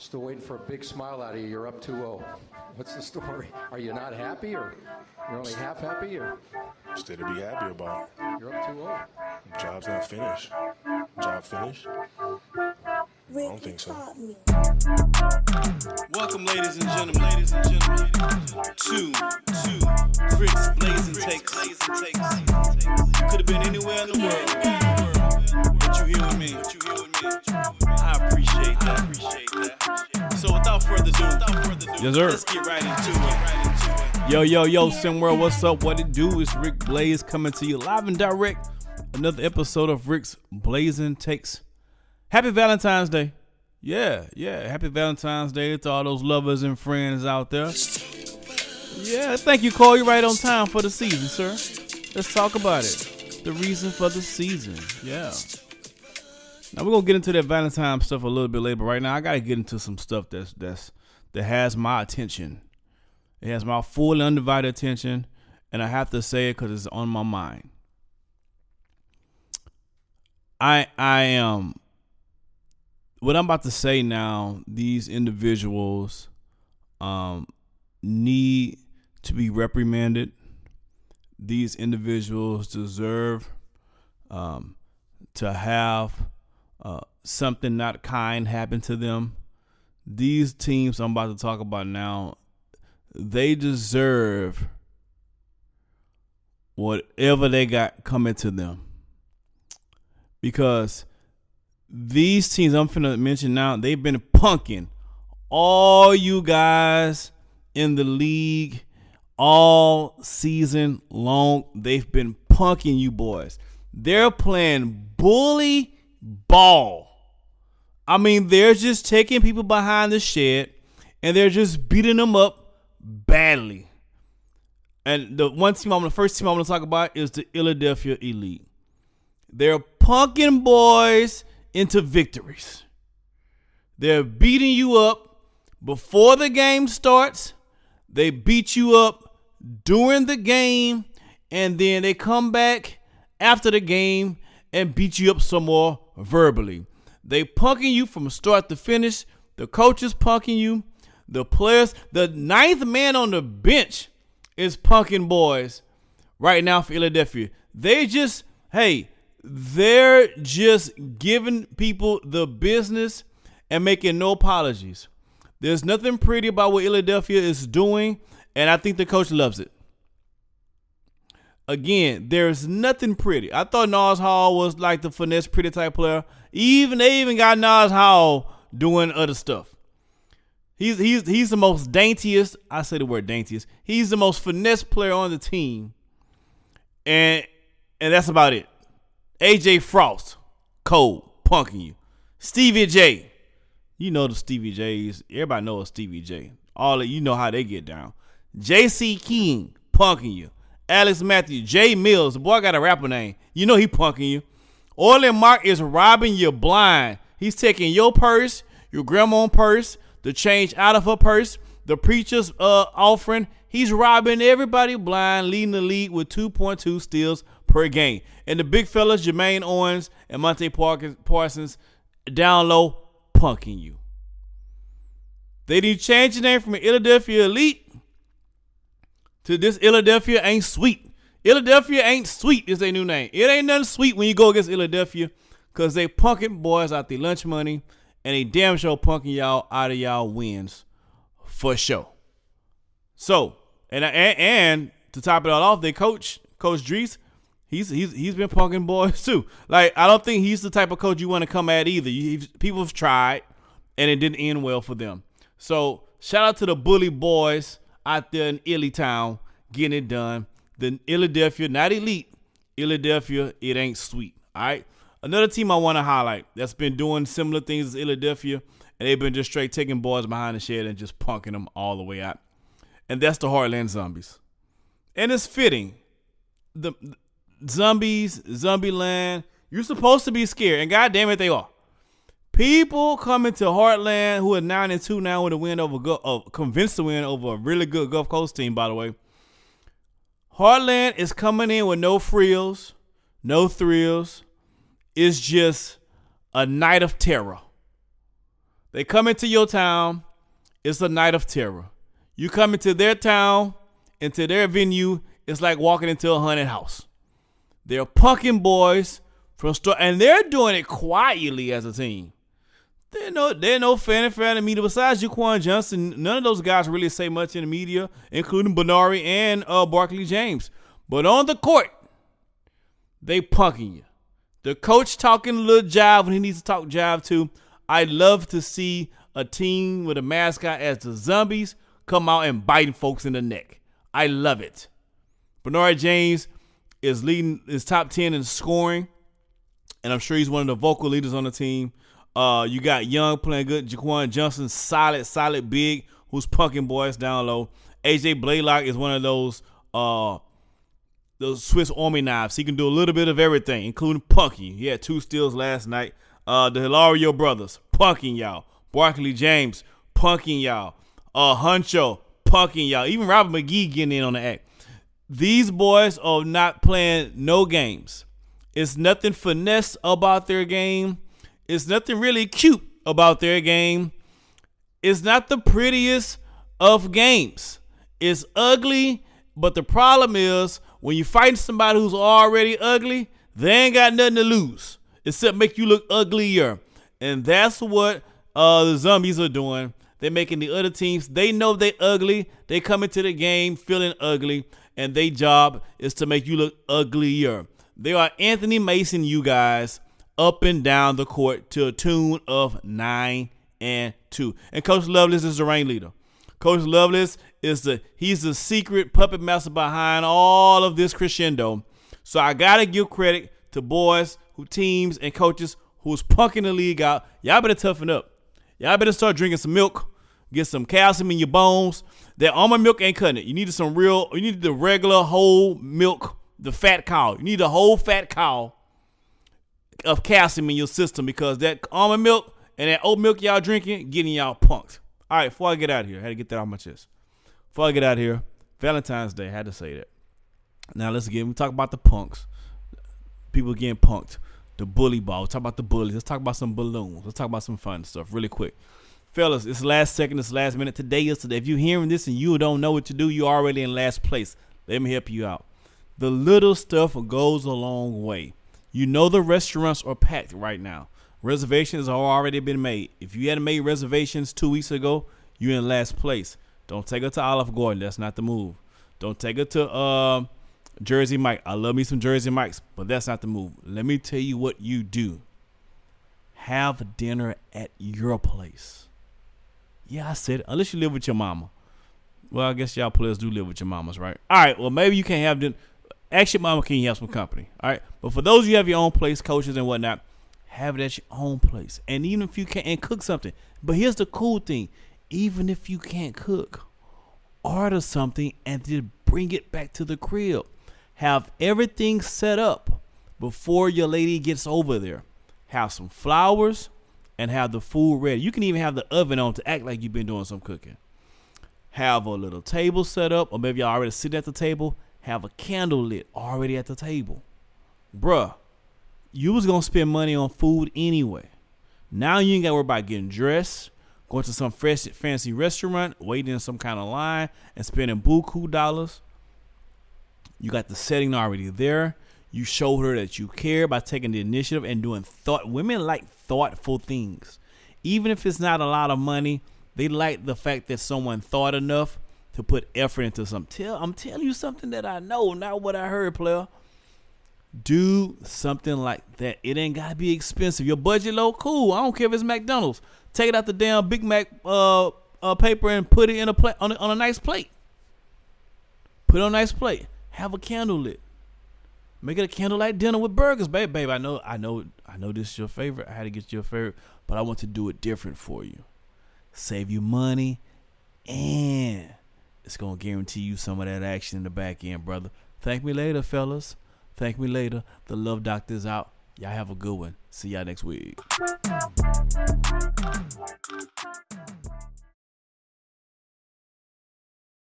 Still waiting for a big smile out of you. You're up 2-0. What's the story? Are you not happy, or you're only half happy, or? Still to be happy about. You're up 2-0. Job's not finished. Job finished? I don't think so. Welcome, ladies and gentlemen, to Rick's BLAZIN takes. You could have been anywhere in the world, but you here with me. I appreciate that. So without further ado, yes, sir. Let's get right into it. Yo, SimWorld, what's up? What it do? It's Rick Blaze coming to you live and direct. Another episode of Rick's BLAZIN takes. Happy Valentine's Day. Yeah. Happy Valentine's Day to all those lovers and friends out there. Yeah, thank you, Cole. You're right on time for the season, sir. Let's talk about it. The reason for the season. Yeah. Now we're gonna get into that Valentine stuff a little bit later, but right now I gotta get into some stuff that has my attention. It has my full and undivided attention, and I have to say it because it's on my mind. I am. What I'm about to say now, these individuals need to be reprimanded. These individuals deserve to have something not kind happen to them. These teams I'm about to talk about now, they deserve whatever they got coming to them. Because these teams I'm finna mention now, they've been punking all you guys in the league all season long. They've been punking you boys. They're playing bully ball. I mean, they're just taking people behind the shed and they're just beating them up badly. And the first team I'm going to talk about is the Philadelphia Elite. They're punking boys into victories. They're beating you up before the game starts. They beat you up during the game, and then they come back after the game and beat you up some more verbally. They punking you from start to finish. The coaches punking you. The players, the ninth man on the bench is punking boys right now for Philadelphia. They're just giving people the business and making no apologies. There's nothing pretty about what Philadelphia is doing, and I think the coach loves it. Again, there's nothing pretty. I thought Nas Hall was like the finesse pretty type player. They even got Nas Hall doing other stuff. He's the most daintiest. I say the word daintiest. He's the most finesse player on the team, and that's about it. AJ Frost, Cole, punking you. Stevie J. You know the Stevie J's. Everybody knows Stevie J. You know how they get down. JC King, punking you. Alex Matthews, Jay Mills. The boy got a rapper name. You know he punking you. Orland Mark is robbing you blind. He's taking your purse, your grandma's purse, the change out of her purse, the preacher's offering. He's robbing everybody blind, leading the league with 2.2 steals per game. And the big fellas, Jermaine Owens and Monte Parsons, down low, punking you. They need to change the name from Philadelphia Elite to this Philadelphia Ain't Sweet. Philadelphia Ain't Sweet is their new name. It ain't nothing sweet when you go against Philadelphia because they punking boys out their lunch money and they damn sure punking y'all out of y'all wins for sure. So, and to top it all off, they Coach Drees, he's been punking boys too. Like, I don't think he's the type of coach you want to come at either. People have tried, and it didn't end well for them. So, shout out to the bully boys out there in Illy Town getting it done. The Philadelphia, not elite, Philadelphia, it ain't sweet. All right. Another team I want to highlight that's been doing similar things as Philadelphia, and they've been just straight taking boys behind the shed and just punking them all the way out. And that's the Heartland Zombies. And it's fitting. The Zombies, Zombieland, you're supposed to be scared, and goddamn it, they are. People coming to Heartland who are 9-2 now with a win over, convinced to win over a really good Gulf Coast team, by the way. Heartland is coming in with no frills, no thrills. It's just a night of terror. They come into your town. It's a night of terror. You come into their town, into their venue. It's like walking into a haunted house. They're punking boys and they're doing it quietly as a team. They're no fanfare in the media. Besides Jaquan Johnson, none of those guys really say much in the media, including Benari and Barkley James. But on the court, they punking you. The coach talking a little jive when he needs to talk jive too. I love to see a team with a mascot as the Zombies come out and biting folks in the neck. I love it. Benari James is leading his top 10 in scoring, and I'm sure he's one of the vocal leaders on the team. You got Young playing good. Jaquan Johnson, solid big, who's punking boys down low. AJ Blaylock is one of those Swiss Army knives. He can do a little bit of everything, including punking. He had 2 steals last night. The Hilario brothers, punking y'all. Barkley James, punking y'all. Huncho, punking y'all. Even Robert McGee getting in on the act. These boys are not playing no games. It's nothing finesse about their game. It's nothing really cute about their game. It's not the prettiest of games. It's ugly, but the problem is when you fight somebody who's already ugly, they ain't got nothing to lose except make you look uglier. And that's what the Zombies are doing. They're making the other teams, they know they ugly. They come into the game feeling ugly, and their job is to make you look uglier. They are Anthony Mason, you guys, up and down the court to a tune of 9-2. And Coach Lovelace is the ringleader. Coach Lovelace he's the secret puppet master behind all of this crescendo. So I gotta give credit to boys, teams, and coaches who's punking the league out. Y'all better toughen up. Y'all better start drinking some milk. Get some calcium in your bones. That almond milk ain't cutting it. You need the regular whole milk, the fat cow. You need a whole fat cow of calcium in your system, because that almond milk and that oat milk y'all drinking getting y'all punked. All right, before I get out of here, I had to get that off my chest. Before I get out of here, Valentine's Day, I had to say that. Now we talk about the punks. People getting punked. The bully ball. Let's talk about the bullies. Let's talk about some balloons. Let's talk about some fun stuff really quick. Fellas, it's last second, it's last minute. Today is today. If you're hearing this and you don't know what to do, you're already in last place. Let me help you out. The little stuff goes a long way. You know the restaurants are packed right now. Reservations have already been made. If you hadn't made reservations 2 weeks ago, you're in last place. Don't take her to Olive Garden. That's not the move. Don't take her to Jersey Mike. I love me some Jersey Mikes, but that's not the move. Let me tell you what you do. Have dinner at your place. Yeah, I said it. Unless you live with your mama. Well, I guess y'all players do live with your mamas, right? All right, well, maybe you can't have dinner. Ask your mama, can you have some company? All right, but for those of you who have your own place, coaches and whatnot, have it at your own place. And even if you can't, and cook something. But here's the cool thing. Even if you can't cook, order something and then bring it back to the crib. Have everything set up before your lady gets over there. Have some flowers and have the food ready. You can even have the oven on to act like you've been doing some cooking. Have a little table set up, or maybe y'all already sit at the table. Have a candle lit already at the table. Bruh, you was going to spend money on food anyway. Now you ain't got to worry about getting dressed, going to some fresh, fancy restaurant, waiting in some kind of line, and spending buku dollars. You got the setting already there. You showed her that you care by taking the initiative and doing thought. Women like thoughtful things. Even if it's not a lot of money, they like the fact that someone thought enough to put effort into something. I'm telling you something that I know, not what I heard, player. Do something like that. It ain't got to be expensive. Your budget low, cool. I don't care if it's McDonald's. Take it out the damn Big Mac paper and put it in on a nice plate. Put it on a nice plate. Have a candle lit. Make it a candlelight dinner with burgers, babe. Babe, I know this is your favorite. I had to get you a favorite, but I want to do it different for you. Save you money, and it's gonna guarantee you some of that action in the back end, brother. Thank me later, fellas. Thank me later. The Love Doctor's out. Y'all have a good one. See y'all next week.